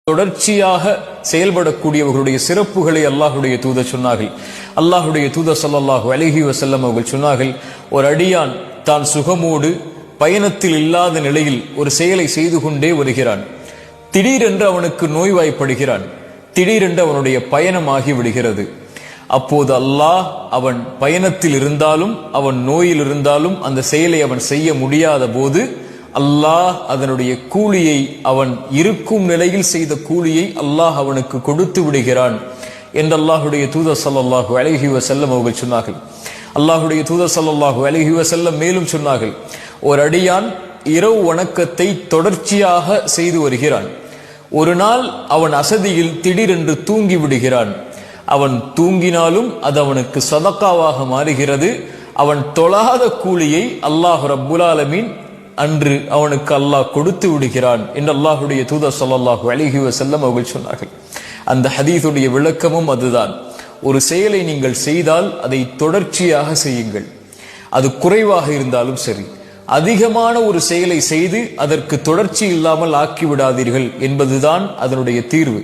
தொடர்ச்சியாக செயல்படக்கூடியவர்களுடைய சிறப்புகளை அல்லாஹுடைய தூதர் சொன்னார்கள். அல்லாஹுடைய தூதர் ஸல்லல்லாஹு அலைஹி வஸல்லம் அவர்கள் சொன்னார்கள், ஒரு அடியான் தான் சுகமோடு பயணத்தில் இல்லாத நிலையில் ஒரு செயலை செய்து கொண்டே வருகிறான். திடீரென்று அவனுக்கு நோய்வாய்ப்படுகிறான். திடீரென்று அவனுடைய பயணமாகி விடுகிறது. அப்போது அல்லாஹ் அவன் பயணத்தில் இருந்தாலும் அவன் நோயில் இருந்தாலும் அந்த செயலை அவன் செய்ய முடியாத போது அல்லாஹ் அதனுடைய கூலியை, அவன் இருக்கும் நிலையில் செய்த கூலியை அல்லாஹ் அவனுக்கு கொடுத்து விடுகிறான் என்று அல்லாஹுடைய தூதர் ஸல்லல்லாஹு அலைஹி வஸல்லம் அவர்கள் சொன்னார்கள். அல்லாஹுடைய தூதர் ஸல்லல்லாஹு அலைஹி வஸல்லம் மேலும் சொன்னார்கள், ஒரு அடியான் இரவு வணக்கத்தை தொடர்ச்சியாக செய்து வருகிறான். ஒரு நாள் அவன் அசதியில் திடீரென்று தூங்கி விடுகிறான். அவன் தூங்கினாலும் அது அவனுக்கு சதக்காவாக மாறுகிறது. அவன் தொழாத கூலியை அல்லாஹ் ரப்புல் ஆலமீன் அன்று அவனுக்கு அல்லாஹ் கொடுத்து விடுகிறான் என்று அல்லாஹுடைய தூதர் ஸல்லல்லாஹு அலைஹி வஸல்லம் அவர்கள் சொன்னார்கள். அந்த ஹதீஸுடைய விளக்கமும் அதுதான். ஒரு செயலை நீங்கள் செய்தால் அதை தொடர்ச்சியாக செய்யுங்கள். அது குறைவாக இருந்தாலும் சரி, அதிகமான ஒரு செயலை செய்து அதற்கு தொடர்ச்சி இல்லாமல் ஆக்கிவிடாதீர்கள் என்பதுதான் அதனுடைய தீர்வு.